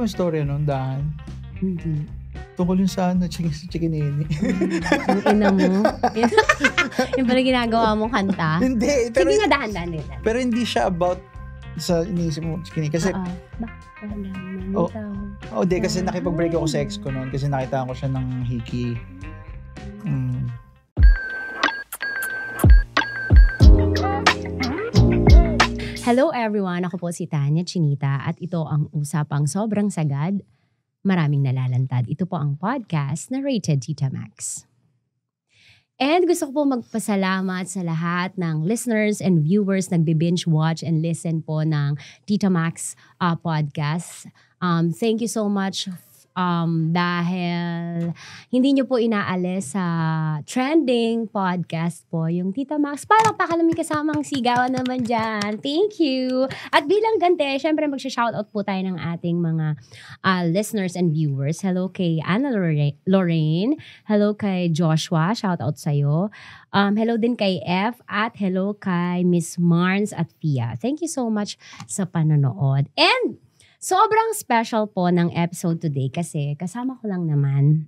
mo yung story nun, dahan? Hindi. Tungkol yung sa chikinini. Ang ina mo. Yung pala ginagawa mong kanta. Hindi. Pero, sige nga, dahan-dahan nila. Pero hindi siya about sa iniisip mo chikinini. Kasi, di kasi nakipag-break ako sa ex ko noon kasi nakita ko siya ng hiki. Hello everyone, ako po si Tanya Chinita at ito ang Usapang Sobrang Sagad, Maraming Nalalantad. Ito po ang podcast na Rated Tita Max. And gusto ko po magpasalamat sa lahat ng listeners and viewers nagbe-binge watch and listen po ng Tita Max podcast. Thank you so much dahil hindi nyo po inaalis sa trending podcast po yung Tita Max. Parang pakalami kasamang sigawan naman dyan. Thank you. At bilang ganti, syempre magsha-shoutout po tayo ng ating mga listeners and viewers. Hello kay Anna Lorraine. Hello kay Joshua. Shoutout sa'yo. Hello din kay F at hello kay Miss Marns at Fia. Thank you so much sa panonood. And sobrang special po ng episode today kasi kasama ko lang naman.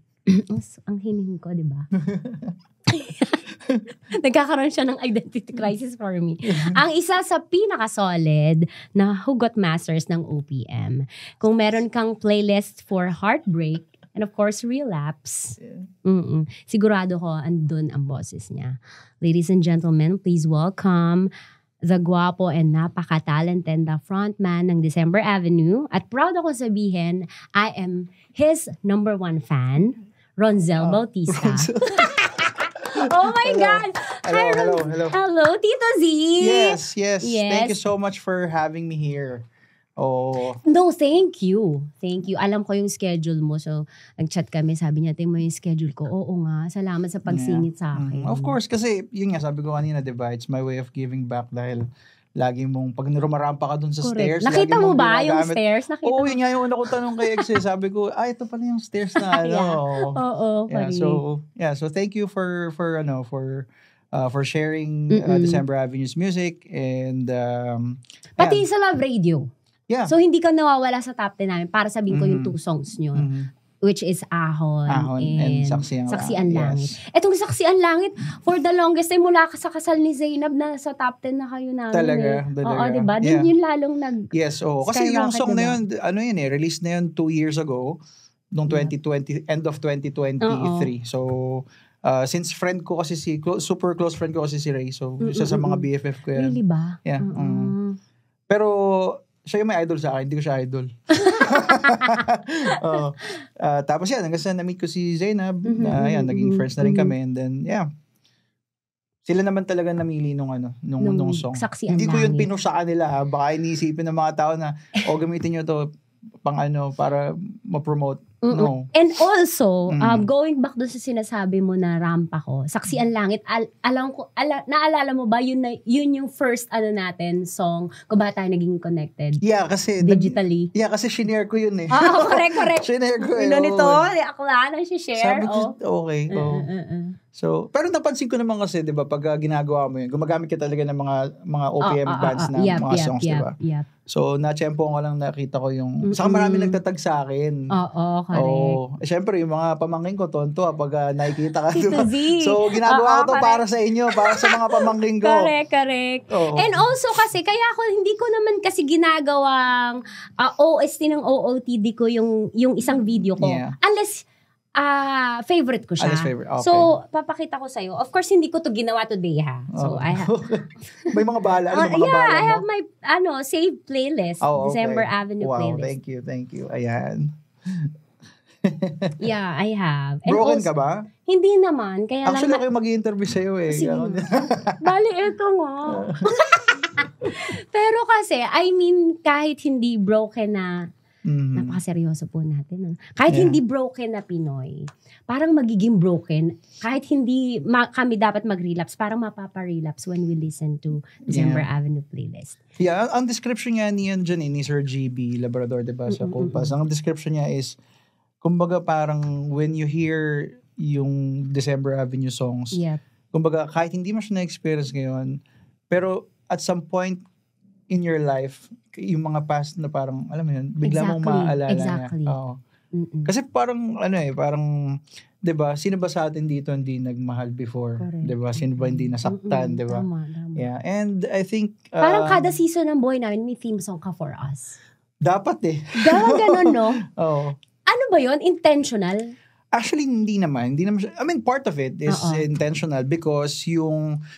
Ang hining ko, di ba? Nagkakaroon siya ng identity crisis for me. Ang isa sa pinaka-solid na hugot masters ng OPM. Kung meron kang playlist for heartbreak and of course relapse, sigurado ko andun ang boses niya. Ladies and gentlemen, please welcome the guwapo and napaka-talented na frontman ng December Avenue. At proud ako sabihin, I am his number one fan, Ronzel Bautista. Oh my God! Hello. Hello, Tito Z! Yes. Thank you so much for having me here. Oh. No, thank you. Alam ko yung schedule mo. So, nag-chat kami. Sabi niya, mo yung schedule ko. Oo nga. Salamat sa pagsingit sa akin. Of course, kasi yun nga, sabi ko kanina, diba? It's my way of giving back dahil lagi mong, pag rumarampa ka dun sa stairs, nakita mo ba yung stairs? Oo, yun nga yung una ko tanong kay ex. Sabi ko, ito pala yung stairs na ano. Oo, so thank you for sharing December Avenue's music and pati sa Love Radio. Yeah. So, hindi ka nawawala sa top 10 namin para sabihin ko yung two songs nyo. Which is Ahon and Saksi ang Langit. Etong Saksi ang Langit, for the longest time, mula sa kasal ni Zainab na sa top 10 na kayo namin. Talaga. Oo, diba? Din yun lalong Yes, kasi yung song na yun, released na yun 2 years ago, noong 2020, end of 2023. So, since friend ko kasi super close friend ko kasi si Ray. So, isa sa mga BFF ko yan. Really ba? Yeah. Pero, siya yung may idol sa akin, hindi ko siya idol. Tapos yan, hanggang sa na-meet ko si Zainab, naging friends na rin kami, and then, sila naman talaga namili nung song. Hindi ko yun pinush sa kanila, baka iniisipin ng mga tao na, gamitin nyo to pang para ma-promote. No. And also, going back doon sa sinasabi mo na rampa ko, Saksi ang Langit, naalala mo ba yun yung first natin song kung ba tayo naging connected? Yeah, kasi digitally. Kasi shinare ko yun eh. Correct. Shinare ko eh. Nito, ako lang share. Sabi ko, okay. So, pero napansin ko naman kasi, 'di ba, pag ginagawa mo 'yun, gumagamit ka talaga ng mga OPM bands na mga songs, 'di ba? So, na-tsempo ko lang nakita ko yung saka marami nagtatag sa akin. Correct. Syempre yung mga pamangkin ko tonto pag nakikita ka, 'di ba? Z. So, ginagawa ko to para sa inyo, para sa mga pamangkin ko. Correct. And also kasi kaya ako hindi ko naman kasi ginagawang OST ng OOTD ko yung isang video ko. Unless favorite ko siya. Okay. So, papakita ko sa'yo. Of course, hindi ko to ginawa today, ha? So, I have... May mga bahala. I have my, saved playlist. December Avenue playlist. Wow, thank you. Ayan. Yeah, I have. And broken also, ka ba? Hindi naman. Kaya actually, ako yung mag-i-interview sa'yo eh. Sige. Bali, eto nga. Pero kasi, kahit hindi broken na, napakaseryoso po natin. Kahit hindi broken na Pinoy, parang magiging broken. Kahit hindi kami dapat mag-relapse, parang mapapa-relapse when we listen to December Avenue playlist. Yeah, ang description niya niyan dyan ni Sir GB Labrador, diba, sa Cold Pass. Ang description niya is, kumbaga parang when you hear yung December Avenue songs, kumbaga kahit hindi mo siya na-experience ngayon, pero at some point, in your life, yung mga past na parang, alam mo yun, bigla mong maaalala Exactly. niya. Oo. Kasi parang, parang, 'di ba? Sino ba sa atin dito hindi nagmahal before? 'Di ba? Sino ba hindi nasaktan, 'di ba? Tama. Yeah, and I think parang kada season ng buhay namin may theme song ka for us. Dapat eh. Ganun, no? Oo. Ano ba 'yon? Intentional? Actually, hindi naman siya, I mean, part of it is intentional because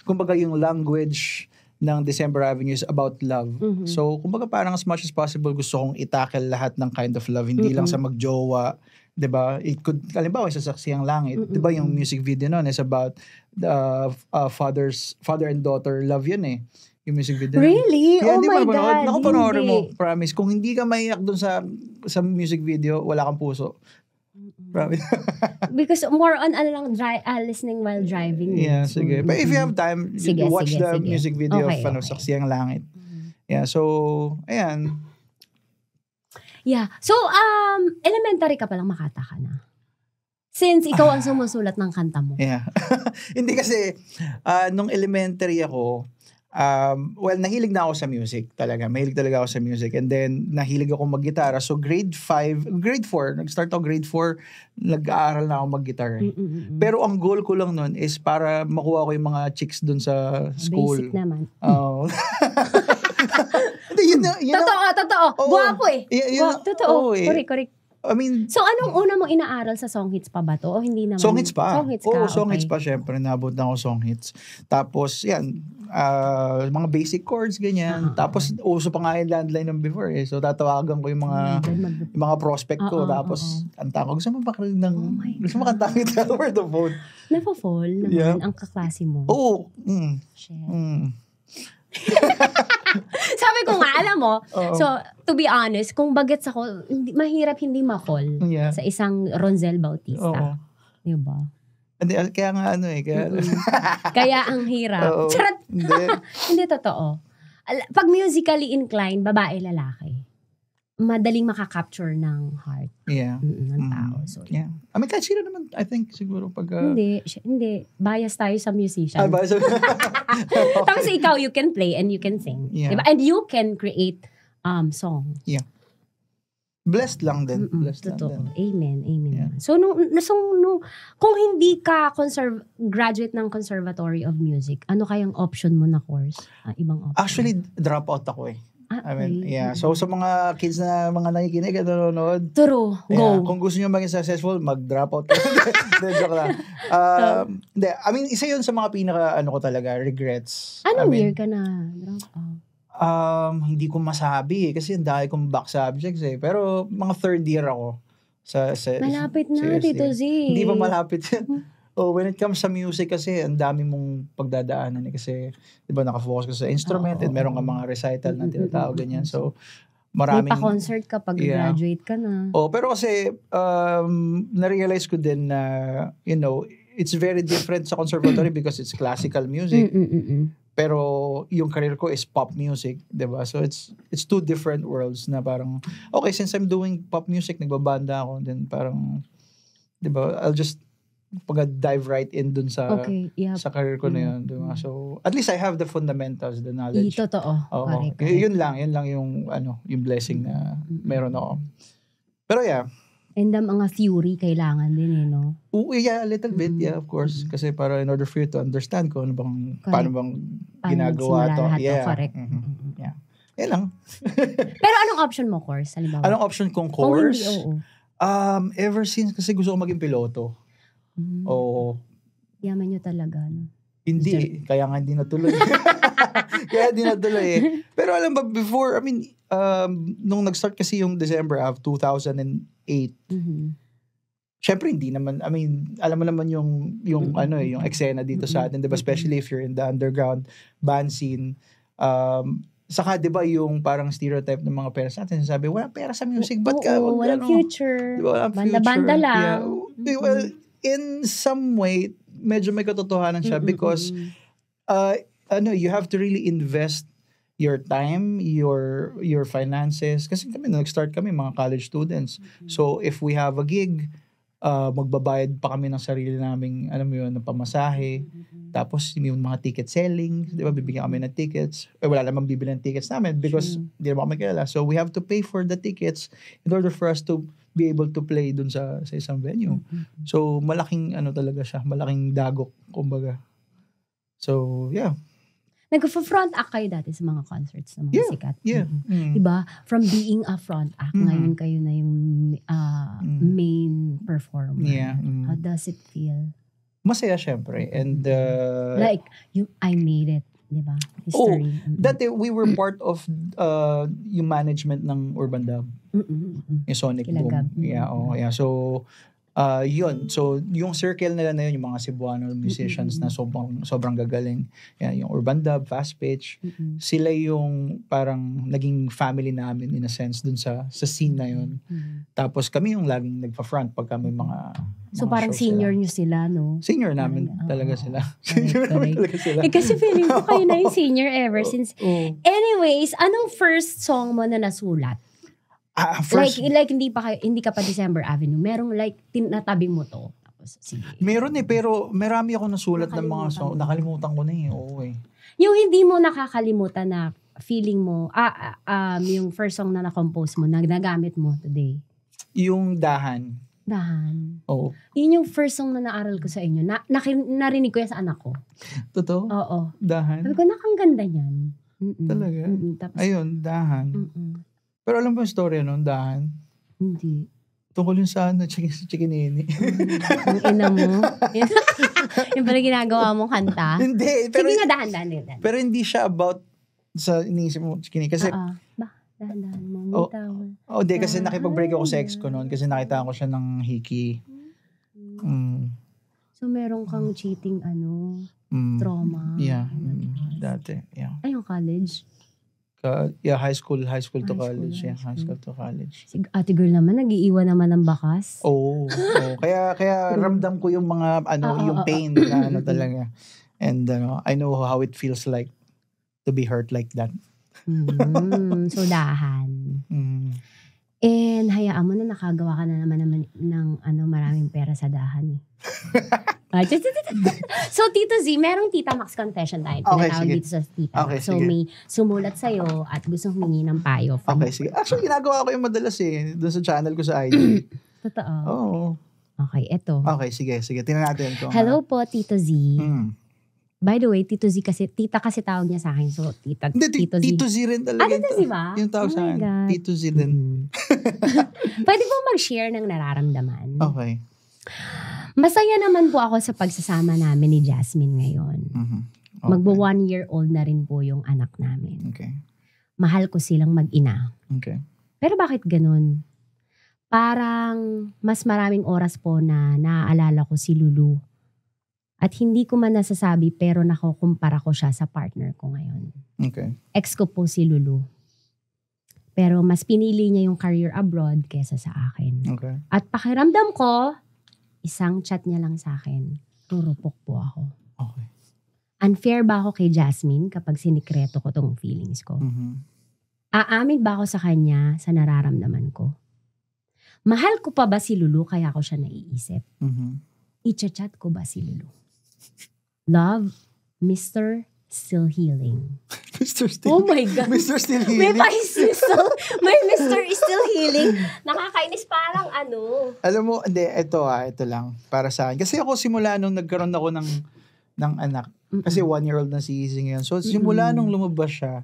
kumbaga yung language ng December Avenue is about love. So, kumbaga parang as much as possible gusto kong itackle lahat ng kind of love, hindi lang sa magjowa, 'di ba? It could, halimbawa sa Saksiyang Langit, 'di ba yung music video noon is about the father and daughter love yun eh. Yung music video. Really? Yeah, oh my God. Naku, panoorin mo, promise. Kung hindi ka maiyak dun sa music video, wala kang puso. Promise. Because more on listening while driving. Yeah, sige. But if you have time, watch the music video of Saksiyang Langit. Yeah, so, ayan. Yeah. So, elementary ka palang makata ka na. Since ikaw ang sumusulat ng kanta mo. Yeah. Hindi kasi, nung elementary ako, nahilig na ako sa music talaga. Mahilig talaga ako sa music. And then, nahilig ako mag-gitara. So, grade 4, nag-start ako grade 4, nag-aaral na ako mag-gitara. Pero ang goal ko lang nun is para makuha ko yung mga chicks dun sa school. Basic naman. Totoo. Guwapo eh. Totoo. Correct. I mean, so anong una mong inaaral sa song hits pa ba to? O hindi naman? Song hits pa. Song okay. hits pa syempre. Nabot na ako song hits. Tapos, yan, mga basic chords, ganyan. Tapos, uso pa nga yung landline ng before eh. So, tatawagan ko yung mga prospect ko. Tapos, kanta ko. Gusto mo makarinig ng, gusto mo kanta ko over the phone. Napafall naman ang kaklase mo. Oo. Shit. Sabi ko nga, alam mo, so, to be honest, kung bagets ako, mahirap hindi ma-fall sa isang Ronzel Bautista. Diba? Kaya nga kaya ang hirap. Charot! Hindi totoo. Pag musically inclined, babae, lalaki, madaling makakapture ng heart ng tao. So, yeah. I mean, kahit sino naman, I think, siguro pag... Hindi. Bias tayo sa musician. Bias. Tapos ikaw, you can play and you can sing. Yeah. Diba? And you can create songs. Yeah. Blessed lang din. Totoo. Amen. Yeah. So, kung hindi ka graduate ng Conservatory of Music, ano kayang option mo na course? Ibang option? Actually, drop out ako eh. I mean, yeah. So, sa mga kids na mga nakikinig at nanonood. True. Go. Kung gusto nyo maging successful, mag-drop out. Joke lang. Hindi. I mean, isa yun sa mga ko talaga, regrets. Anong year ka na drop out? Hindi ko masabi kasi ang dahil kong back subjects eh. Pero mga third year ako. Malapit na, Tito Z. Hindi pa malapit yan. When it comes sa music kasi, ang dami mong pagdadaanan eh. Kasi, di ba, nakafocus ka sa instrument and meron ka mga recital na tinatawag ganyan. So, maraming... May pa-concert ka pag graduate ka na. Pero kasi, na-realize ko din na, it's very different sa conservatory because it's classical music. Pero, yung career ko is pop music, di ba? So, it's two different worlds na parang, okay, since I'm doing pop music, nagbabanda ako, then parang, di ba, I'll just dive right in dun sa sa career ko na yun, diba? So at least I have the fundamentals, the knowledge. Totoo. Correct. Yun lang yung yung blessing na meron ako. Pero yeah. And the mga theory kailangan din no. Yeah, a little bit, yeah, of course. Kasi para in order for you to understand ko paano bang ginagawa to. Yeah. Correct. Yeah. Yan lang. Pero anong option mo course? Halimbawa? Anong option kong course? Kung hindi, ever since kasi gusto ko maging piloto. Oo. Yaman nyo talaga, no? Hindi. Kaya nga hindi natuloy. Pero alam ba, before, I mean, nung nag-start kasi yung December of 2008, syempre hindi naman, I mean, alam mo naman yung yung eksena dito sa atin, diba? Especially if you're in the underground band scene. Saka, di ba, yung parang stereotype ng mga parents natin, sabi, walang pera sa music, ba't ka? Walang future. Diba, walang Banda-banda lang. Yeah. Well, in some way, medyo may katotohanan siya because you have to really invest your time, your finances. Kasi kami, nag-start kami, mga college students. So, if we have a gig, magbabayad pa kami ng sarili naming, alam mo yun, ng pamasahe. Tapos yung mga ticket selling, di ba, bibigyan kami ng tickets. Wala namang bibili ng tickets namin because hindi naman kami kilala. So we have to pay for the tickets in order for us to be able to play dun sa isang venue. So malaking talaga siya, malaking dagok, kumbaga. So yeah. Nag-front act kayo dati sa mga concerts ng mga sikat. Yeah. Diba? From being a front act, ngayon kayo na yung main performer. Yeah. How does it feel? Masaya, syempre. And like, I made it. Diba? History. Dati we were part of yung management ng Urban Dub. Yung Sonic Boom. Yeah. So, yun. So, yung circle nila na yun, yung mga Cebuano musicians na sobrang gagaling. Yan, yung Urban Dub, Fast Pitch. Sila yung parang naging family namin in a sense dun sa scene na yun. Tapos kami yung laging nagpa-front pagka may mga so parang senior nyo sila, no? Senior namin talaga sila. Senior namin talaga sila. Kasi feeling ko kayo na yung senior ever since. Anyways, anong first song mo na nasulat? First, like hindi ka pa December Avenue. Merong like tinatabi mo to. Tapos sige. Meron pero marami ako nasulat ng mga song. Nakalimutan ko na Oo Yung hindi mo nakakalimutan na feeling mo, yung first song na na-compose mo, na nagamit mo today. Yung Dahan. Oo. Yun yung first song na naaral ko sa inyo. Narinig ko yan sa anak ko. Totoo? Oo. Dahan. Sabi ko, nakang niyan. Talaga? Tapos, ayun, Dahan. Pero alam mo yung story nun, Dahan? Hindi. Tungkol yung sa chikinini. Yung ina mo? Yung pala ginagawa mong kanta? Hindi. Pero, sige nga, dahan. Pero hindi siya about sa iniisip mo chikinini. Kasi, dahan mo. Hindi. Kasi nakipag-break ako sa ex ko noon. Kasi nakita ko siya ng hiki. So, meron kang cheating, trauma? Yeah. Dati, yeah. Ay, yung college? High school to college. Yeah, high school to college. Si ate girl naman, nag-iiwan naman ng bakas. Oo. Kaya ramdam ko yung mga, yung pain na talaga. And I know how it feels like to be hurt like that. So, Dahan. And hayaan mo na nakagawa ka na naman ng maraming pera sa Dahan. So, Tito Z, merong Tita Max confession time. Pinatawag dito sa Tita Max. So, may sumulat sa'yo at gustong humingi ng payo. Okay, sige. Actually, ginagawa ko yung madalas doon sa channel ko sa IG. Totoo? Oo. Okay, eto. Okay, sige. Tingnan natin ito. Hello po, Tito Z. By the way, Tito Z kasi, tita kasi tawag niya sa akin. So, Tito Z. Tito Z rin talaga. Tito Z ba? Yung tawag sa akin. Tito Z din. Pwede po mag-share ng nararamdaman. Okay. Masaya naman po ako sa pagsasama namin ni Jasmine ngayon. Okay. Magbo-1-year-old na rin po yung anak namin. Okay. Mahal ko silang mag-ina. Okay. Pero bakit ganun? Parang mas maraming oras po na naaalala ko si Lulu. At hindi ko man nasasabi pero nakukumpara ko siya sa partner ko ngayon. Okay. Ex ko po si Lulu. Pero mas pinili niya yung career abroad kesa sa akin. Okay. At pakiramdam ko, isang chat niya lang sa akin. Rurupok po ako. Okay. Unfair ba ako kay Jasmine kapag sinikreto ko tong feelings ko? Aamin ba ako sa kanya sa nararamdaman ko? Mahal ko pa ba si Lulu kaya ko siya naiisip? I-chat ko ba si Lulu? Love, Mr. Still Healing. Mr. Still Oh my God. Mr. Still Healing. May Mr. Still Healing. Nakakainis parang Alam mo, hindi, ito lang. Para sa akin. Kasi ako simula nung nagkaroon ako ng anak. Kasi 1-year-old na si Izzy ngayon. So simula nung lumabas siya,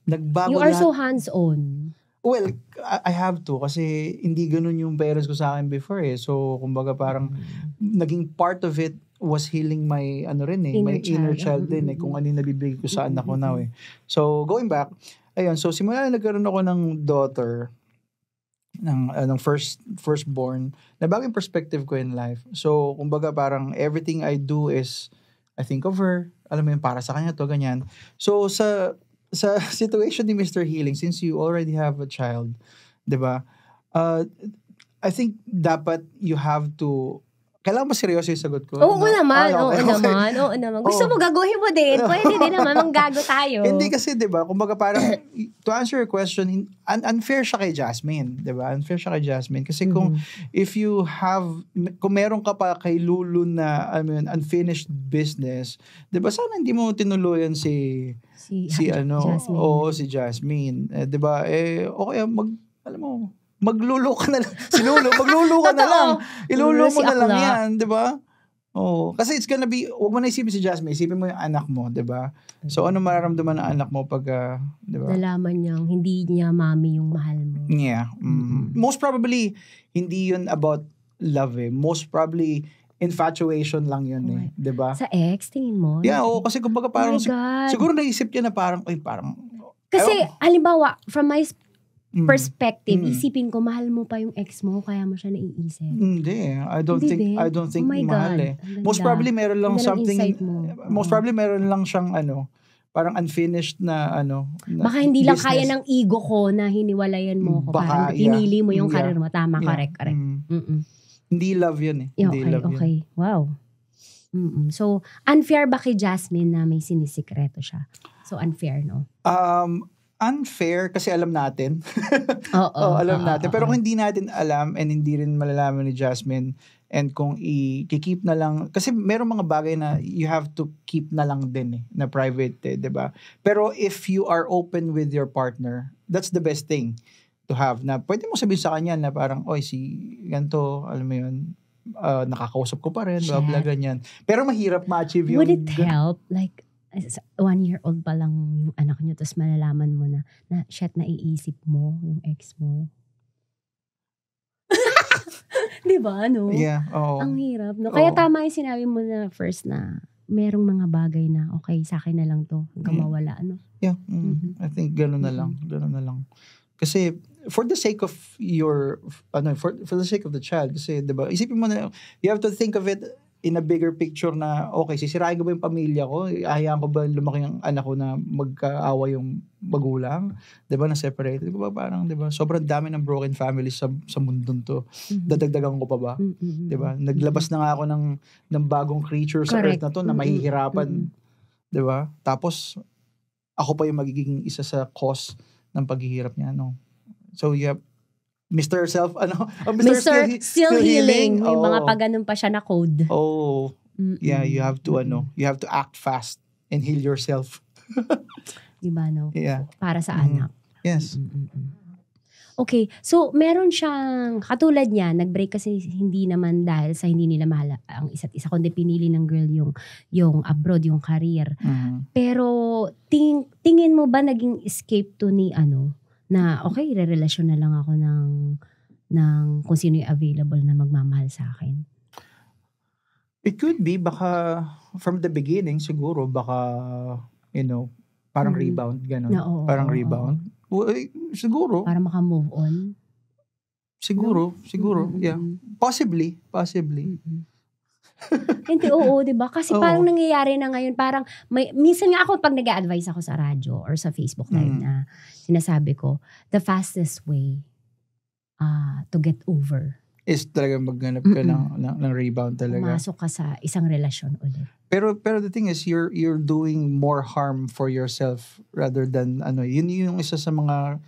nagbago You are so hands-on. Well, I have to kasi hindi ganun yung parents ko sa akin before So kumbaga parang naging part of it was healing my inner child din kung ano yung nabibigay ko sa anak ko now So going back, ayun, so simula na nagkaroon ako ng daughter ng firstborn, nabago yung perspective ko in life. So kumbaga parang everything I do is I think of her, alam mo yun, para sa kanya to, ganyan. So sa situation ni Mr. Healing, since you already have a child, 'di ba? I think dapat you have to kailangan ba seryoso yung sagot ko? Oo naman. Gusto mo gagawin mo din. Pwede din naman, manggago tayo. Hindi kasi, di ba, kumbaga parang, to answer your question, unfair siya kay Jasmine, di ba? Unfair siya kay Jasmine. Kasi kung meron ka pa kay Lulu na, unfinished business, di ba, sana hindi mo tinuluyan si Jasmine. Oo, si Jasmine. Di ba, okay, maglulu ka na lang. Si Lulu, maglulu ka na lang. Ilulu mo na lang yan, di ba? Oh, kasi it's gonna be, huwag mo na isipin si Jasmine, isipin mo yung anak mo, di ba? So, ano mararamdaman ng anak mo pag, di ba? Nalaman niyang hindi niya mami yung mahal mo. Yeah. Most probably, hindi yun about love eh. Most probably, infatuation lang yun eh. Di ba? Sa ex, tingin mo? Yeah, kasi kumbaga parang, siguro naisip niya na parang, kasi, halimbawa, from my perspective, isipin ko, mahal mo pa yung ex mo, kaya mo siya naiisip. Hindi. I don't think mahal eh. Most probably meron lang something, most probably meron lang siyang parang unfinished na baka hindi lang kaya ng ego ko na hiniwalayan mo ko. Parang pinili mo yung career mo. Tama, correct. Hindi love yun eh. Okay. Wow. So, unfair ba kay Jasmine na may sinisikreto siya? So, unfair, no? Unfair kasi alam natin. Alam natin. Pero kung hindi natin alam and hindi rin malalaman ni Jasmine and kung i-keep na lang, kasi merong mga bagay na you have to keep na lang din na private diba? Pero if you are open with your partner, that's the best thing to have. Na pwede mo sabihin sa kanya na parang, si ganito, alam mo yun, nakakausap ko pa rin, blah blah ganyan. Pero mahirap ma-achieve yung... Would it help? Like, 1-year-old pa lang yung anak nyo, tapos malalaman mo na shit, naiisip mo yung ex mo. Diba, no? Yeah, Ang hirap, no? Kaya tama yung sinabi mo na first na merong mga bagay na, okay, sa akin na lang to, hanggang mawala, no? Yeah, I think gano'n na lang. Kasi, for the sake of for the sake of the child, kasi, diba, isipin mo na, you have to think of it in a bigger picture na, okay, sisirain ko ba yung pamilya ko? Ahayaan ko ba lumaki ang anak ko na magkaawa yung magulang? Diba, na-separate? Diba, parang, diba, sobrang dami ng broken families sa mundon to. Dadagdagan ko pa ba? Diba? Naglabas na nga ako ng bagong creature sa earth na to na mahihirapan. Diba? Tapos, ako pa yung magiging isa sa cause ng paghihirap niya, no? So, Mr. Still Healing. May mga pag-ganun pa siya na code. Yeah, you have to act fast and heal yourself. Diba, no? Yeah. Para sa anak. Yes. Okay, so meron siyang, katulad niya, nag-break kasi hindi naman dahil sa hindi nila mahal ang isa't isa, kundi pinili ng girl yung abroad, yung career. Pero, tingin mo ba naging escape to ni na okay, re-relasyon na lang ako ng kung sino yung available na magmamahal sa akin? It could be, baka from the beginning, siguro, baka, parang rebound, gano'n. Parang rebound. Siguro. Para maka-move on? Siguro, yeah. Possibly. Hindi, diba? Kasi parang nangyayari na ngayon, parang, minsan nga ako, pag nag-a-advise ako sa radyo or sa Facebook Live na sinasabi ko, the fastest way to get over is talaga maghanap ka ng rebound talaga. Pumasok ka sa isang relasyon ulit. Pero the thing is, you're doing more harm for yourself rather than, yun yung isa sa mga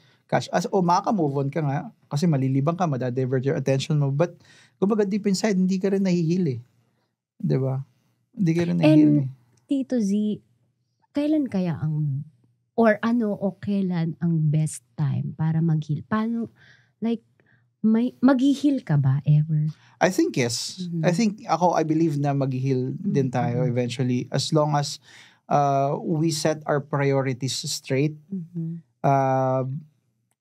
makaka-move on ka nga, kasi malilibang ka, madadivert your attention mo, but, kumbaga deep inside, hindi ka rin nahihili. Diba? Hindi ka rin nahihili. And, Tito Z, kailan kaya kailan ang best time para mag-heal? Paano, like, mag-heal ka ba ever? I think yes. I think I believe na mag-heal din tayo eventually, as long as we set our priorities straight.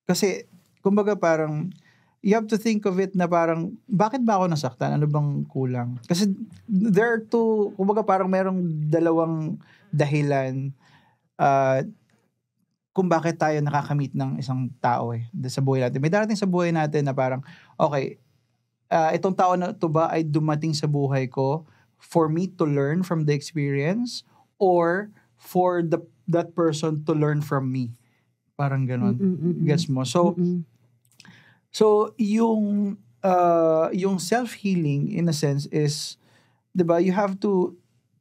Kasi, kumbaga parang, you have to think of it na parang, bakit ba ako nasaktan? Ano bang kulang? Kasi there are two, kumbaga parang merong dalawang dahilan kung bakit tayo nakakamit ng isang tao sa buhay natin. May darating sa buhay natin na parang, okay, itong tao na to ba ay dumating sa buhay ko for me to learn from the experience or for that person to learn from me? Parang ganon. Gets mo? So, yung yung self-healing in a sense is, 'di ba, you have to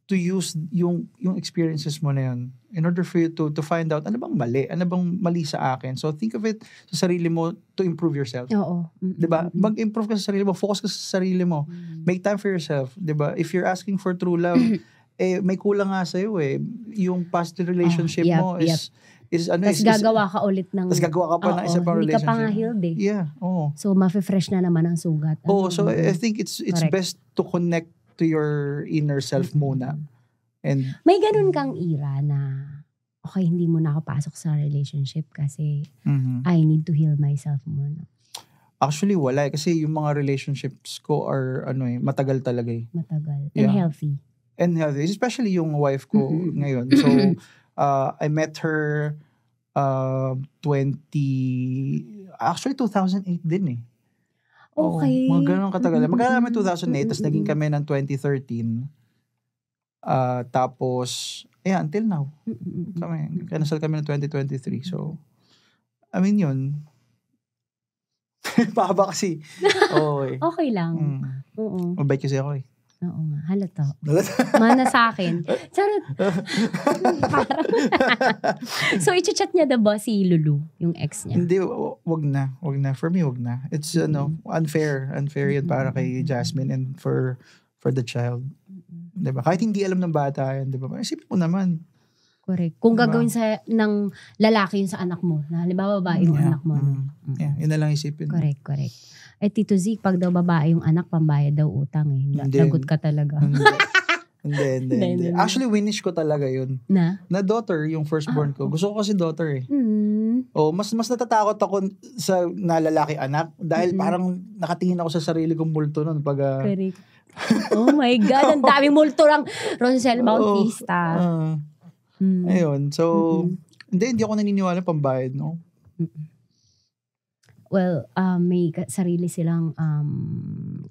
use yung experiences mo na yun in order for you to find out ano bang mali sa akin. So think of it sa sarili mo to improve yourself. Oo. 'Di ba? Mag-improve ka sa sarili mo, focus ka sa sarili mo. Make time for yourself, 'di ba? If you're asking for true love, may kulang nga sa'yo yung past relationship mo is ano, tas gagawa ka ulit ng... Tas gagawa ka pa ng isa pang relationship. Hindi ka pa nga healed eh. Yeah, oo. So, mafe-fresh na naman ang sugat. So I think it's best to connect to your inner self muna. And may ganun kang ira na, okay, hindi mo na ako pasok sa relationship kasi I need to heal myself muna. Actually, wala eh. Kasi yung mga relationships ko are, matagal talaga eh. Matagal. And healthy. And healthy. Especially yung wife ko ngayon. So, I met her 2008 din eh. Okay. Mga ganun katagal. Magkala kami 2008, tapos naging kami ng 2013. Tapos, until now. Kanasal kami ng 2023. So, I mean yun. Pahaba kasi. Okay lang. Oo. Mabait kasi ako eh. Oo nga, halata. Mana sa akin. Charot. Parang. So, i-chat niya ba si Lulu, yung ex niya? Hindi, wag na. For me, wag na. It's, unfair. Unfair yun para kay Jasmine and for the child. Diba? Kahit hindi alam ng bata yan, diba? Isipin mo naman. Correct. Kung gagawin ng lalaki yun sa anak mo, na halimbawa babae yung anak mo. Yun na lang isipin. Correct. Tito Z, pag daw babae yung anak, pambayad daw utang eh. Lagot ka talaga. Hindi. Actually, winish ko talaga yun. Na daughter, yung firstborn ko. Gusto ko kasi daughter eh. Mas natatakot ako sa nalalaki anak dahil parang nakatingin ako sa sarili kong multo nun pag... Correct. Oh my God, ang daming multo lang. Ronsel Bautista. Ayun. So, hindi ako naniniwala pambayad, no? Well, may sarili silang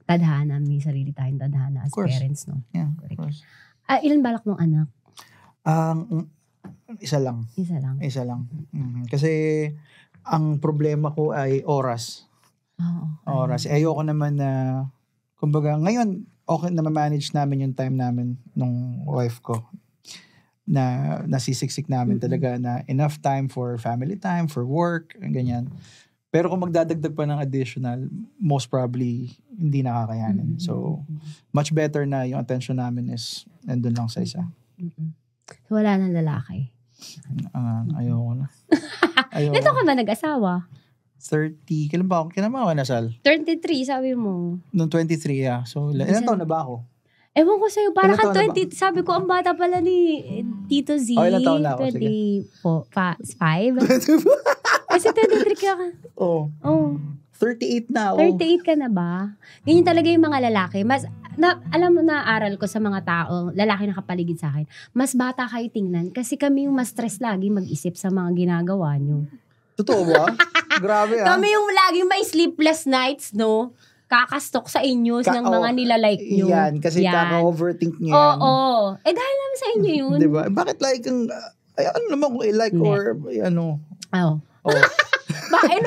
tadhana. May sarili tayong tadhana as parents, no? Yeah, of course. Ilan balak mong anak? Isa lang. Kasi, ang problema ko ay oras. Oras. Ayoko naman na, kumbaga, ngayon, okay na ma-manage namin yung time namin nung wife ko. Na nasisiksik namin talaga na enough time for family time, for work, ganyan. Pero kung magdadagdag pa ng additional, most probably hindi nakakayanin. So, much better na yung attention namin is nandun lang sa isa. So, wala nang lalaki? Ayoko na. Ito ka ba nag-asawa? 30. Kailan ba ako nasal? 23, sabi mo. Noong 23, yeah. So, ilan taon na ba ako? Ewan ko sa'yo, para ka 20, sabi ko, ang bata pala ni Tito Z. Ilan taon na ako? 25? Kasi 23 ka. Oo. 38 na ako. 38 ka na ba? Ganyan talaga yung mga lalaki. Alam mo, naaral ko sa mga tao, lalaki na kapaligid sa akin, mas bata kayo tingnan kasi kami yung mas stress lagi mag-isip sa mga ginagawa nyo. Totoo ba? Grabe Kami yung laging may sleepless nights, no? Kakastok sa inyo ng mga nilalike nyo. Yan, kasi kaka-overthink nyo yan. Oo. Dahil naman sa inyo yun. Diba? Bakit like kang, ano naman kung i-like or ano? Ano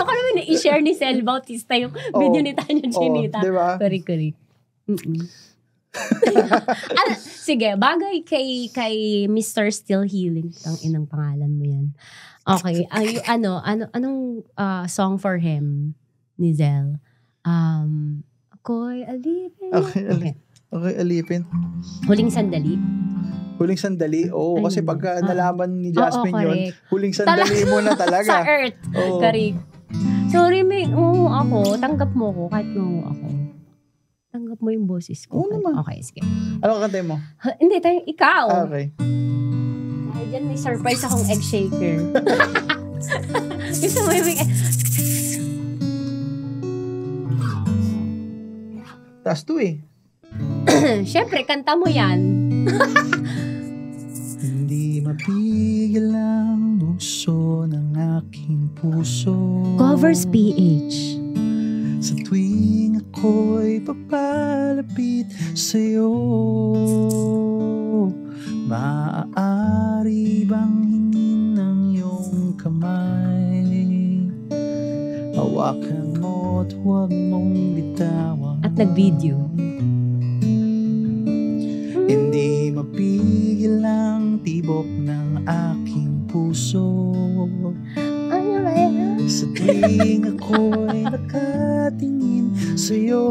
ka naman i-share ni Sel Bautista yung video ni Tanya Chinita. Diba? Correct. Sige, bagay kay Mr. Still Healing. Ang inang pangalan mo yan. Okay. Anong song for him ni Zel? Ako'y alipin. Okay, alipin. Huling sandali. Huling sandali? Oo, kasi pagka nalaman ni Jasmine yun, huling sandali mo na talaga. Sa earth. Correct. Sorry, ako. Tanggap mo ko kahit ako. Tanggap mo yung boses ko. Oo naman. Okay, sige. Ano kantay mo? Hindi, ikaw. Okay. Dahil dyan may surprise akong egg shaker. Gusto mo yung Taas to eh. Siyempre, kanta mo yan. Hindi mapigil ang bukso ng aking puso. Covers PH. Sa tuwing ako'y papalapit sa'yo, maaari bang hingin ng iyong kamay? Hawakan mo at huwag mong bitaw. bitawan. At nag-video. Hindi mapigil ang tibok ng aking puso. Ano ba yan? Sa tuwing ako'y nakatingin sa'yo,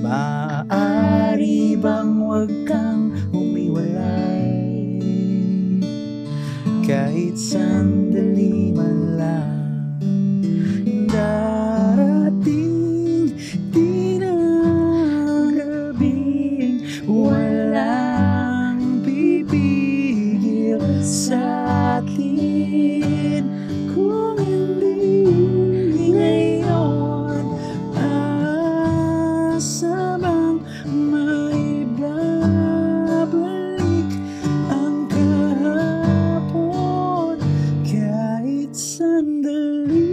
maaari bang wag kang humiwalay? Kahit sandali man lang. Darating din ang gabing walang pipigil sa akin. Kung hindi ngayon, asa bang maibabalik ang kahapon kahit sandali?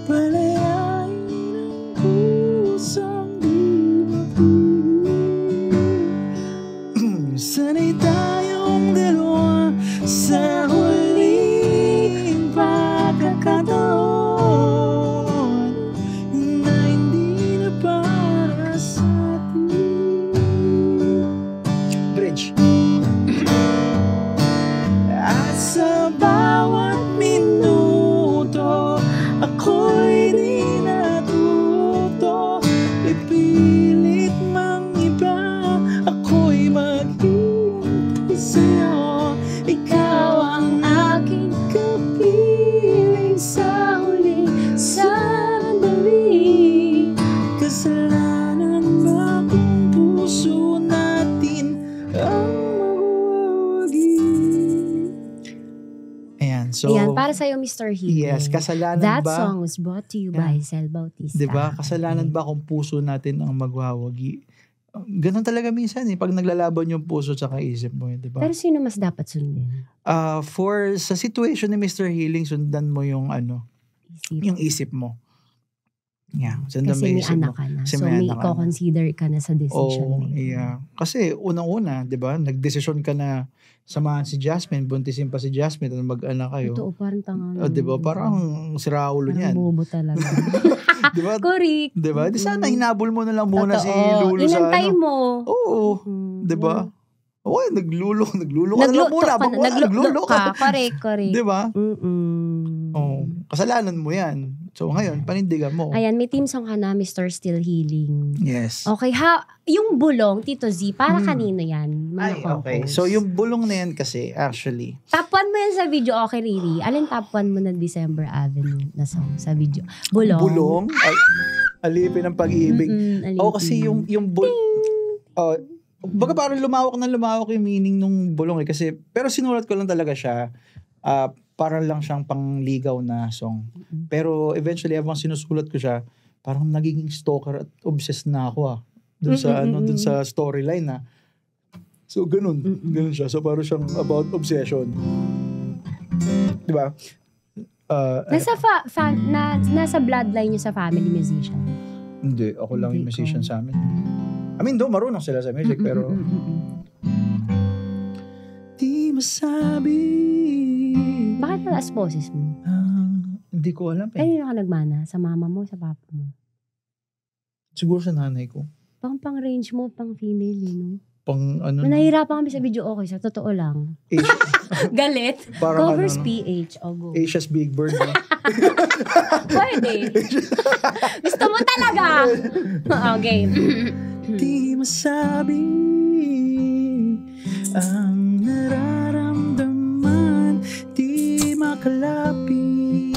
Palayain ang pusong di mapigil. Sanay tayong dalawa sa huling pagkakataon na hindi na para sa atin. Bridge. At sa bawat minuto, ako'y di natuto. Ipilit mang iba, ako'y maghihintay sa'yo. Ikaw ang aking kapiling sa huling sandali. Kasalanan ba kung puso natin ang mawawagi? Ayan, so Ayan, para sa'yo, Mr. Healing. yes, kasalanan That ba? song was brought to you by Cel Bautista. Diba? Kasalanan ba kung puso natin ang magwawagi? Ganun talaga minsan pag naglalaban yung puso at isip mo, diba? Pero sino mas dapat sundin? Sa situation ni Mr. Healing, sundan mo yung yung isip mo. Yeah, sundan mo Kasi yung may isip anak mo. ka na. Kasi So may may anak ka na. i-consider ka na sa decision Oh, making. yeah. Kasi unang-una, 'di ba? Nagdesisyon ka na samahan si Jasmine, buntisin pa si Jasmine, at mag-anak kayo. Totoo, parang tanga. 'Di ba? Parang siraulo parang niyan. bobo talaga. 'Di ba? Correct. 'Di ba? Di sana hinabol mo na lang muna si Totoo. Lulu sa Inantay mo. Oo, Mhm. 'di ba? Oy, naglulo ka na lang muna. Naglulo ka. Correct. 'Di ba? Mm-mm. Oh, kasalanan mo 'yan. So ngayon, panindigan mo. Ayan, may team song ka na, Mr. Still Healing. Yes. Okay, yung bulong, Tito Z, para kanino yan? Mga okay. compose? So yung bulong na yan kasi, actually, Top 1 mo yan sa video, okay, Riri? Alin top 1 mo ng December Avenue na song sa video? Bulong? bulong, alipin ng pag-ibig. Alipin. Kasi yung baga parang lumawak yung meaning nung bulong kasi, pero sinulat ko lang talaga siya, parang lang siyang pangligaw na song. Pero eventually, habang sinusulat ko siya, parang nagiging stalker at obsessed na ako dun sa storyline So ganun siya. So parang siyang about obsession. 'Di ba? Nasa bloodline niyo sa family musician. Hindi, ako lang yung Hindi musician ko. sa amin. I mean, marunong sila sa music, pero di masabi. Bakit mataas boses mo? Hindi ko alam Kanino ka nagmana? Sa mama mo, sa papa mo? Siguro sa nanay ko. Pang range mo, pang female, no? Nahihirapan kami sa video, okay, sa totoo lang. Asia, Galit. parang Covers PH. O, go. Asia's Big Bird. Pwede. Gusto mo talaga. Okay. Di masabi ang nararamdaman, di makalapit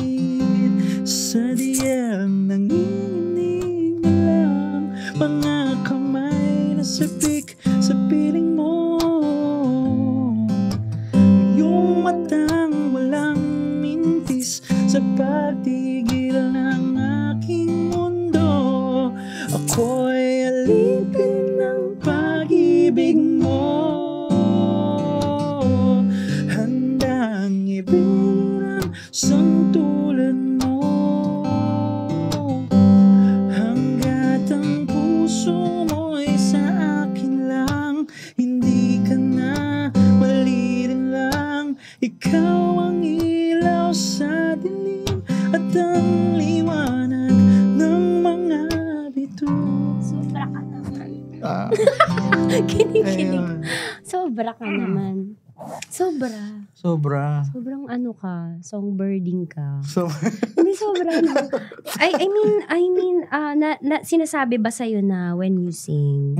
sa diyan, nanginginig na lang mga kamay na sabik sa piling mo, yung matang walang mintis sa pagtigil ng aking mundo. Ako'y alipin ng pag-ibig mo, handang ibigin ang santulan mo, hanggat ang puso mo'y sa akin lang, hindi ka na mali rin lang. Ikaw ang ilaw sa dilim at ang Kinig. Sobra ka naman. Sobrang ano ka, songbirding ka. Hindi sobra no. I mean, sinasabi ba sa'yo na when you sing,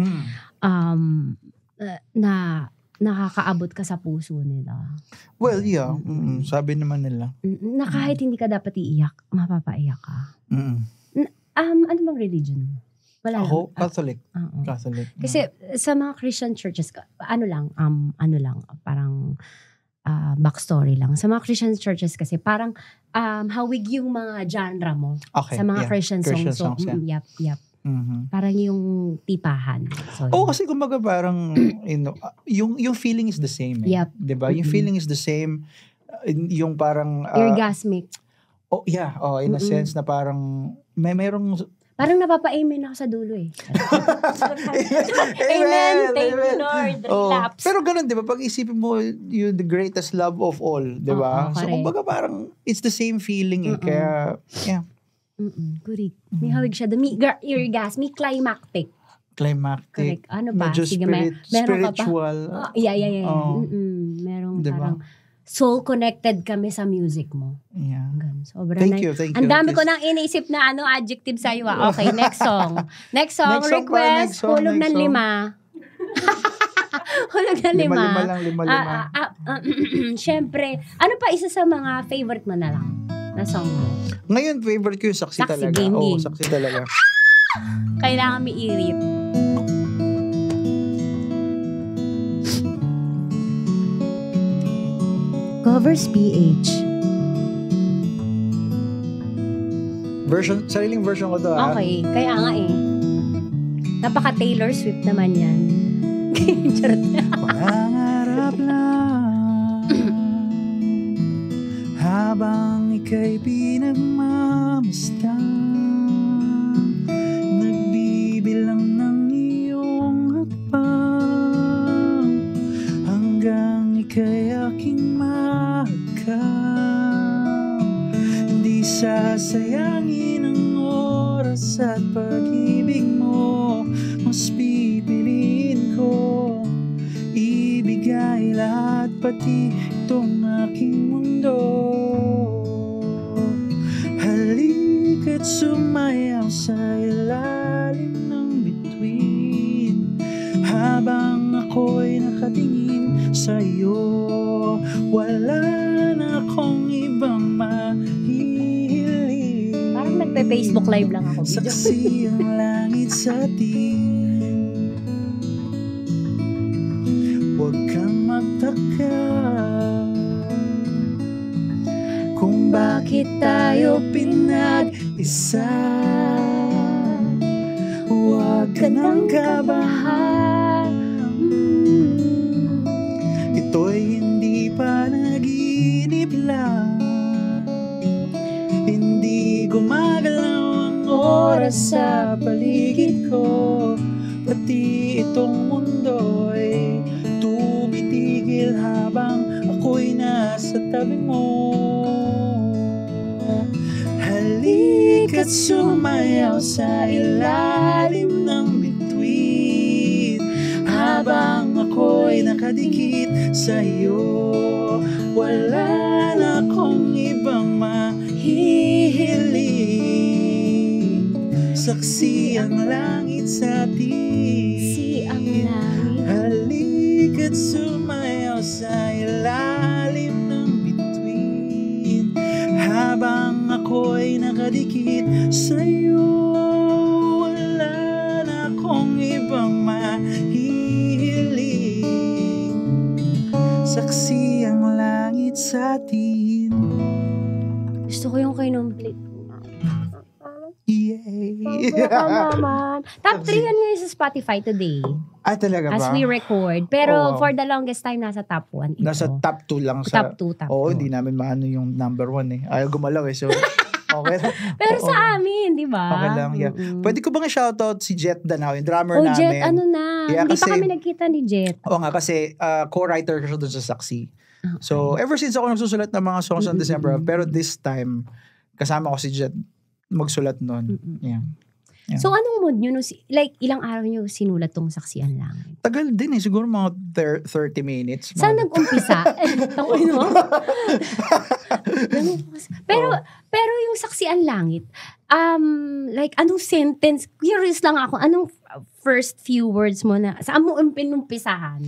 na nakakaabot ka sa puso nila? Well, yeah. Sabi naman nila. Na kahit hindi ka dapat iiyak, mapapaiyak ka. Ano bang religion mo? Wala ako, Catholic. Catholic. Kasi sa mga Christian churches, parang backstory lang. Sa mga Christian churches kasi parang hawig yung mga genre mo. Okay, sa mga Christian songs. Yep. Parang yung tipahan. Kasi kumbaga parang, yung feeling is the same. Yep. Diba? Yung feeling is the same. Yung parang... orgasmic. In a sense na parang, merong... Parang napapa-amen ako sa dulo eh. Amen. Thank you, Lord. Relapse. Pero ganun, di ba? Pag isipin mo, the greatest love of all, di ba? So, kumbaga parang, it's the same feeling eh. Kaya, yeah. Correct. May hawig siya. Orgasmic, climactic. Correct. Ano ba? Medyo spiritual. Yeah. Merong diba? Parang soul-connected kami sa music mo. Yeah. Sobrang thank you. Ang dami ko nang iniisip na adjective sa'yo. Okay, next song. Next song, request, hulog ng 5. Hulog ng 5. Lima. Siyempre, ano pa isa sa mga favorite mo na lang na song mo? Ngayon, favorite ko yung Saksi talaga. Game. Saksi talaga. Kailangan may irit. Covers PH. Sariling version ko to Okay, kaya nga eh. Napaka Taylor Swift naman yan. Charot. Pangarap lang habang ika'y pinagmamasdan, nagbibilang ng iyong hakbang hanggang ika'y aking hindi sasayangin ang oras at pag-ibig mo. Mas pipiliin ko ibigay lahat, pati itong aking mundo. Halika't sumayaw sa ilalim ng bituin habang ako'y nakatingin sa'yo. Wala na akong ibang mahihiling. Parang nagpe-Facebook live lang ako. Saksi ang langit sa atin. Huwag kang magtaka kung bakit tayo pinag-isa. Huwag ka nang kabahan. Ito'y hindi panaginip lang. Hindi gumagalaw ang oras sa paligid ko. Pati itong mundo'y tumitigil habang ako'y nasa tabi mo. Halika't sumayaw sa ilalim ng bituin habang ako'y nakadikit sa'yo. Wala na akong ibang mahihiling. Saksi ang langit sa atin. Halika't sumayaw sa ilalim ng bituin habang ako'y nakadikit sa'yo. Wala na akong ibang mahihiling. Saksi ang langit sa atin. Gusto ko yung kinumplit. Yay! Top 3 yan ngayon sa Spotify today. Talaga ba? As we record. Pero for the longest time, nasa top 1 ito. Nasa top 2 lang. Top 2. Hindi namin maano yung number 1 eh. Ayaw gumalaw eh. So, okay. Pero sa amin, di ba? Okay lang, yeah. Pwede ko bang shoutout si Jet Danao, yung drummer namin? Jet, hindi pa kami nagkita ni Jet. Nga, kasi co-writer ko siya doon sa Saksi. Okay. So, ever since ako nagsusulat ng mga songs on December, pero this time, kasama ko si Jet magsulat nun. Yeah. Yeah. So, anong mood nyo? Like, ilang araw nyo sinulat tong Saksian Langit? Tagal din siguro mga 30 minutes. Saan nag-umpisa? Pero yung Saksian Langit, like, anong sentence? Curious lang ako, anong first few words mo na, saan mo pinumpisahan?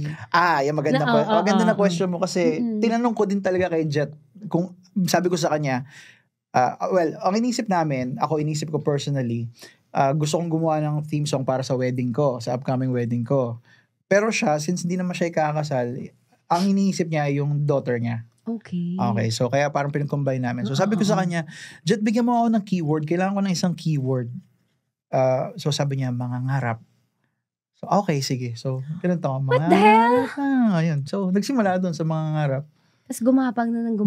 Yung maganda na question mo kasi tinanong ko din talaga kay Jet, kung sabi ko sa kanya, ang inisip ko personally, gusto kong gumawa ng theme song para sa wedding ko, sa upcoming wedding ko. Pero siya, since hindi naman siya ikakasal, ang iniisip niya yung daughter niya. Okay. So kaya parang pinag-combine namin. So sabi ko sa kanya, Jet, bigyan mo ako ng keyword. Kailangan ko ng isang keyword. So sabi niya, mangangarap. So okay, sige. So ganun to. What the hell? Ayun. So nagsimula doon sa mangangarap. Tapos gumapang na ng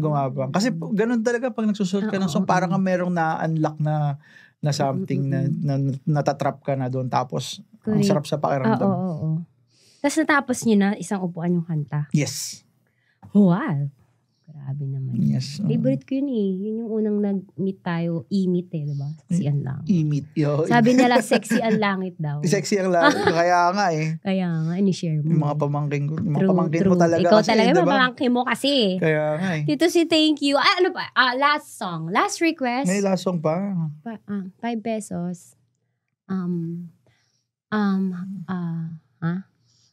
gumapang. Kasi ganun talaga pag nagsusulat ka ng song, parang kang merong na-unlock na something na natatrap ka na doon. Tapos, ang sarap sa pakiramdam. Oo. Tapos natapos niyo na isang upuan yung kanta? Yes. Wow. Grabe naman. Yes. Favorite ko yun Yun yung unang nag-meet tayo, i-meet diba? Sexy ang langit. I-meet. Sabi nila, sexy ang langit daw. Sexy ang langit. Kaya nga Kaya nga, ini-share mo. Yung mga pamangkin ko. Pamangkin mo talaga. Ikaw kasi, talaga, diba? pamangkin mo kasi. Kaya nga Tito si thank you. Ano pa? Last song. Last request. May last song pa. 5 pesos.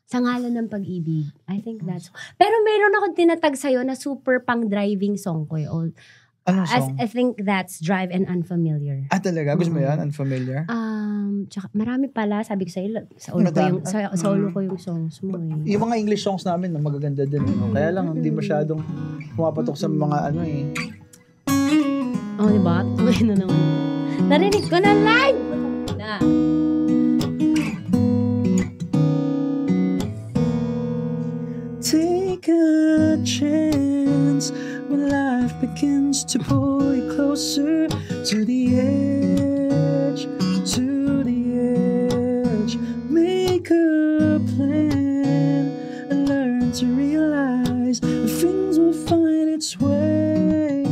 Sa ngalan ng pag-ibig. I think that's... Pero meron akong tinatag sa'yo na super pang-driving song ko. Anong song? I think that's Drive and Unfamiliar. Talaga? Gusto mo yan? Unfamiliar? Tsaka marami pala. Sabi ko sa'yo, sa ulo ko yung songs mo Yung mga English songs namin, magaganda din. Kaya lang, hindi masyadong pumapatok sa mga diba? Tuloy na naman. Narinig ko na live! Take a chance when life begins to pull you closer to the edge, Make a plan and learn to realize that things will find its way.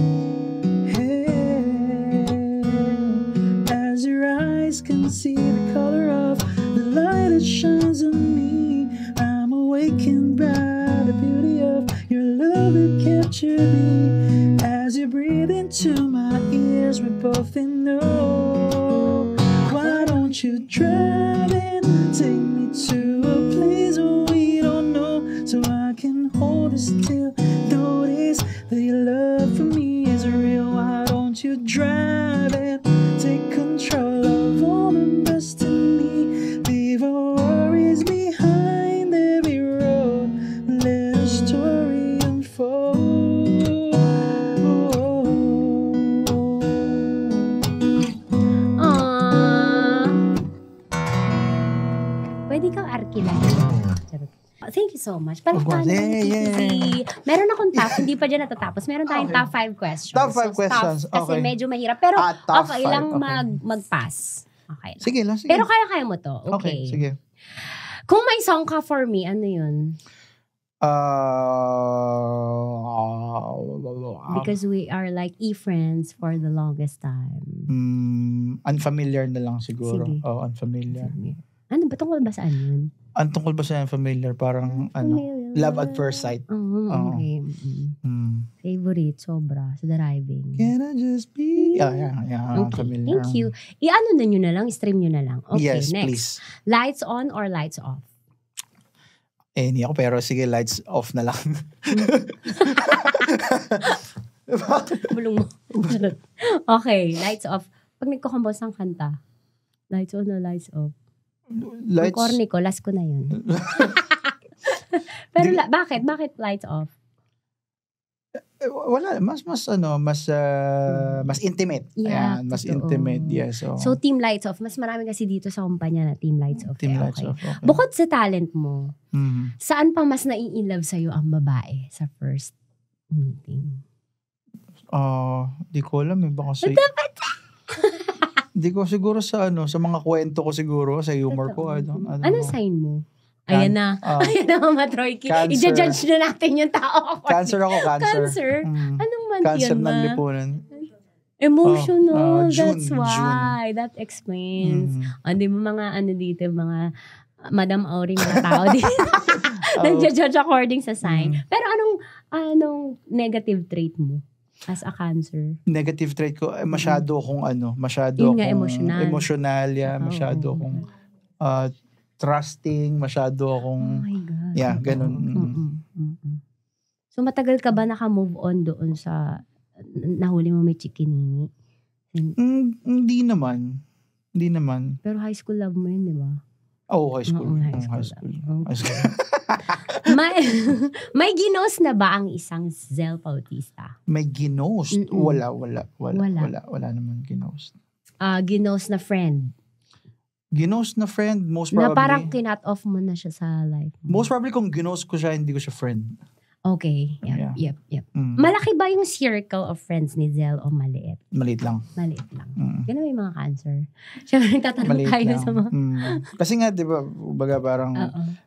As your eyes can see the color of the light that shines on me, I'm awakened by the beauty of your love that captured me. As you breathe into my ears, we both know. Why don't you drive and take me to a place where we don't know, so I can hold it still, notice that your love for me is real. Why don't you drive and take control of all the best in me, leave our worries behind every road, let a story unfold. Pwede kang arkilan. Thank you so much. Meron akong top, hindi pa dyan natatapos. Meron tayong top 5 questions. Top 5 questions, okay. Kasi medyo mahirap. Pero okay lang mag-pass. Okay lang. Sige lang. Pero kaya mo to. Okay. Sige. Kung may song ka for me, ano yun? Because we are like e-friends for the longest time. Unfamiliar na lang siguro. Sige. Unfamiliar. Ano ba? Tungkol ba saan yun? Ang tungkol ba sa unfamiliar? Parang love at first sight. Okay. Favorite, sobra. Sa driving. Can I just be... Okay, Unfamiliar. thank you. I-ano na nyo na lang, stream nyo na lang. Okay, yes, next. Please. Lights on or lights off? Hindi ako, pero sige, lights off na lang. Bulong mo. Okay, lights off. Pag nagko-compose ng kanta, lights on or lights off? Lights... Ang corny ko, last ko na yun. Pero bakit? Bakit lights off? Wala, mas intimate. Yeah, ayan, mas totoo. intimate. Yes. So team lights off, mas marami kasi dito sa kumpanya na team lights off. Team lights off. Okay. Bukod sa talent mo, saan pa mas nai-inlove sa'yo ang babae sa first meeting? Di ko alam baka sa... Di ko siguro sa mga kwento ko siguro, sa humor ko. Anong sign mo? Ayan na. Ayan na, Mama Troyki. I-judge na natin yung tao. Cancer ako, cancer. Cancer? Anong month Cancer yun, ng lipunan. Emotional, that's why. That explains. Di ba mga dito, mga Madam Auring mga tao dito. Nag-judge according sa sign. Pero anong negative trait mo as a Cancer? Negative trait ko, masyado akong emotional, masyado akong trusting, masyado akong, ganun. So matagal ka ba naka-move on doon sa nahuli mo may chikinini? Hindi naman. Pero high school love mo yun, di ba? High school. High school. May ginost na ba ang isang Zell Bautista? May ginost? Wala naman ginost. Ginost na friend? Ginost na friend, most probably. Na parang kinat off mo na siya sa life mo. Most probably kung ginost ko siya, hindi ko siya friend. Okay. Yep. Malaki ba yung circle of friends ni Zell o maliit? Maliit lang. Ganun yung mga Cancer. Siyempre, nagtatanong tayo sa mga... Kasi nga, di ba, parang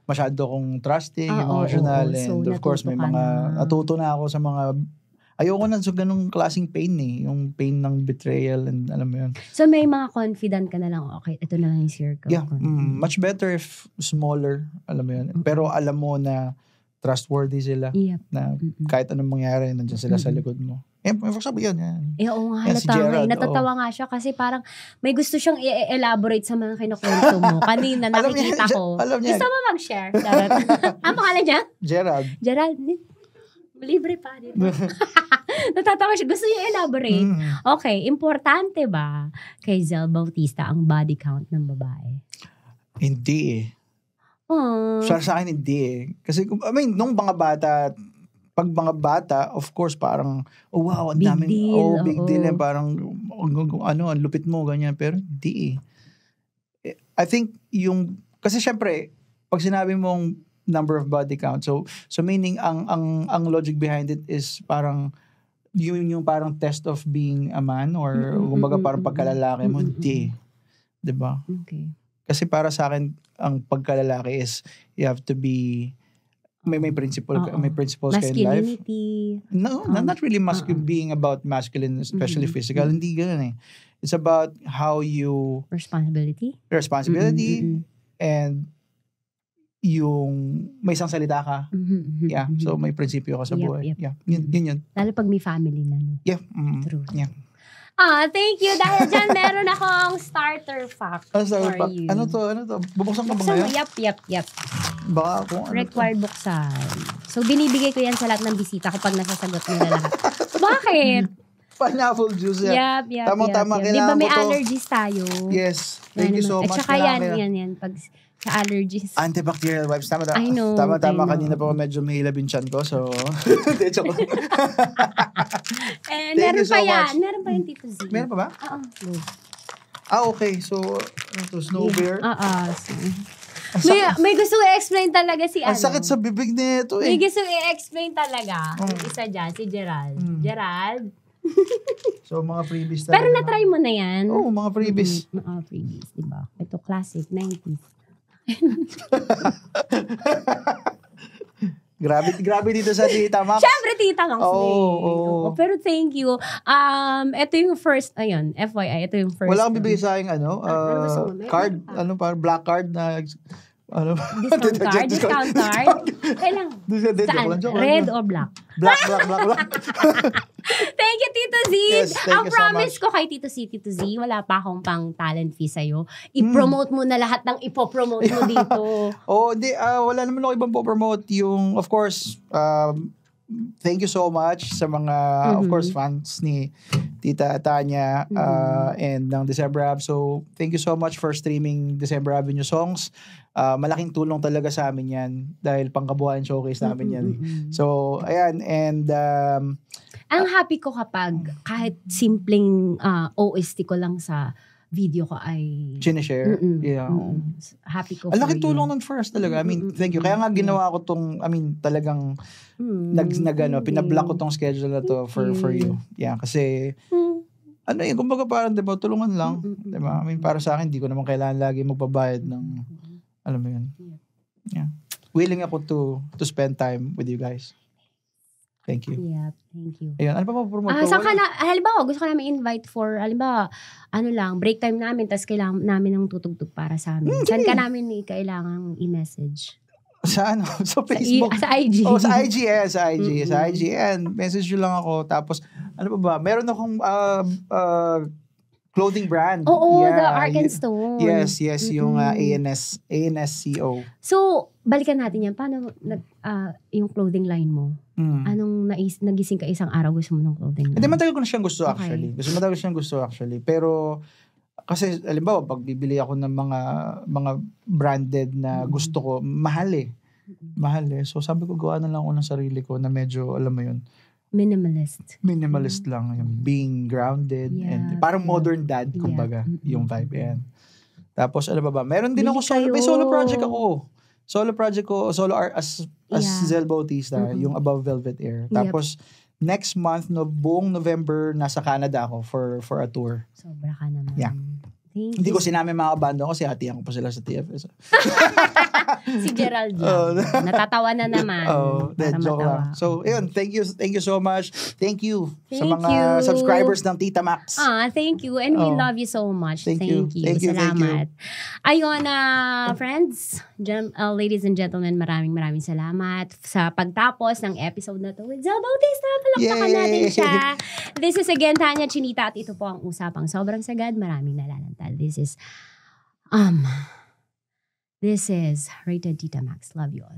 masyado akong trusting, emotional, and so, of course, may mga... Natuto na ako sa mga... Ayoko na sa ganung klaseng pain Yung pain ng betrayal and alam mo yun. So, may mga confident ka na lang, okay, ito na lang yung circle. Yeah. Much better if smaller, alam mo yun. Pero alam mo na trustworthy sila. Yep. Na kahit anong mangyari, nandiyan sila sa likod mo. For example, yan. Oo nga, halata nga. Natatawa nga siya kasi parang may gusto siyang i-elaborate sa mga kinukwento mo. Kanina nakikita ko. Gusto mo mag-share? Ang pangalan niya? Gerald. Libre pa dito. Natatawa siya. Gusto niya i-elaborate. Okay, importante ba kay Zell Bautista ang body count ng babae? Hindi Sa akin hindi Kasi, nung pag mga bata, of course, parang, wow, ang daming, big deal. Parang, ang lupit mo, ganyan. Pero hindi I think, kasi syempre, pag sinabi mong number of body count, so meaning, ang logic behind it is parang, yung parang test of being a man, or kumbaga parang pagkalalaki mo, hindi. Diba? Okay. Kasi para sa akin, ang pagkalalaki is you have to be may principles ka in life. No, not really being about masculine, especially physical. Hindi ganun It's about how you responsibility and yung may isang salita ka. Yeah. So may prinsipyo ka sa buhay. Yeah. Yun. Lalo pag may family na, no? Yeah. True. Yeah. Thank you. Dahil dyan, meron akong starter fact for you. Ano to? Bubuksan ka ba ngayon? Yep. Baka kung ano required buksan. So, binibigay ko yan sa lahat ng bisita kapag nasasagot nila lahat. Bakit? Pineapple juice yan. Yep. Tama-tama. Di ba may allergies tayo? Yes. Thank you so much. At saka yan. Pag sa allergies. Antibacterial wipes. Tama. I know. Tama. Kanina pa medyo mahilab yung chan ko. So, joke lang. Meron pa yan. Meron pa yung Tito Z. Meron pa ba? Okay. So, snow bear. May gusto i-explain talaga si Ang sakit sa bibig nito May gusto i-explain talaga. Isa dyan, si Gerald. Gerald? So, mga freebies talaga. Pero na-try mo na yan? Oo, mga freebies. Mga freebies, diba? Ito, classic, 90s. Grabe dito sa Tita Max. Siyempre, Tita Max. Pero thank you. Ito yung first, FYI, ito yung first. Wala kang bibigay sa akin, card, black card na, discount card? Kailang, saan? Red or black? Black. Thank you, Tito Z. Yes, ang promise ko kay Tito Z, wala pa akong pang talent fee sa'yo. I-promote mo na lahat ng ipopromote mo dito. Wala naman ako ibang po-promote. Yung, of course, thank you so much sa mga, of course, fans ni Tita Tanya and ng December Ab. So, thank you so much for streaming December Avenue songs. Malaking tulong talaga sa amin yan dahil pangkabuhayan showcase namin yan. So, ayan. And, ang happy ko kapag kahit simpleng OST ko lang sa video ko ay sinishare. Happy ko. Ang laking tulong nun first talaga. I mean, thank you. Kaya nga ginawa ko tong, talagang pinablock ko tong schedule na to for you. Yeah, kasi kumbaga parang, diba, tulungan lang. Diba? I mean, para sa akin, di ko naman kailangan lagi magbabayad ng, alam mo yun. Yeah. Willing ako to spend time with you guys. Thank you. Yeah, thank you. Ayun, ano pa promote ko? Saan ka na, halimbawa, gusto ka namin invite for, halimbawa, break time namin, tas kailangan namin ng tutugtog para sa amin. Saan ka namin kailangan i-message? Sa sa Facebook. Sa IG. Sa IG, Sa IG. Sa IG, message nyo lang ako. Tapos, ano pa ba? Meron akong clothing brand. The Ark and Stone. Yes, yung ANSCO. So, balikan natin yan. Paano yung clothing line mo? Anong nagising ka isang araw gusto mo ng clothing line? Hindi, matagal ko na siyang gusto actually. Pero, kasi, alimbawa, pag bibili ako ng mga branded na gusto ko, mahal eh. So, sabi ko, gawa na lang ako ng sarili ko na medyo, alam mo yun, minimalist lang. Yung being grounded. And parang modern dad, kumbaga, yung vibe yan. Tapos, ano ba? Meron din ako may solo project ako. Solo art as Zel Bautista, yung Above Velvet Air. Tapos, next month, buong November, nasa Canada ako for a tour. Sobra ka naman. Yeah. Hindi ko sinami mga bando kasi hatihan ko pa sila sa TFS. Si Gerald lang. Natatawa na naman. Para joke lang. So, yun. Thank you so much. Thank you sa mga subscribers ng Tita Max. Thank you. And we love you so much. Thank you. Salamat. Ayun, friends, ladies and gentlemen, maraming salamat sa pagtapos ng episode na to with Zel Bautista. Palakpakan natin siya. This is again Tanya Chinita at ito po ang Usapang Sobrang Sagad. Maraming nalalantad. This is Rated Tita Max. Love you all.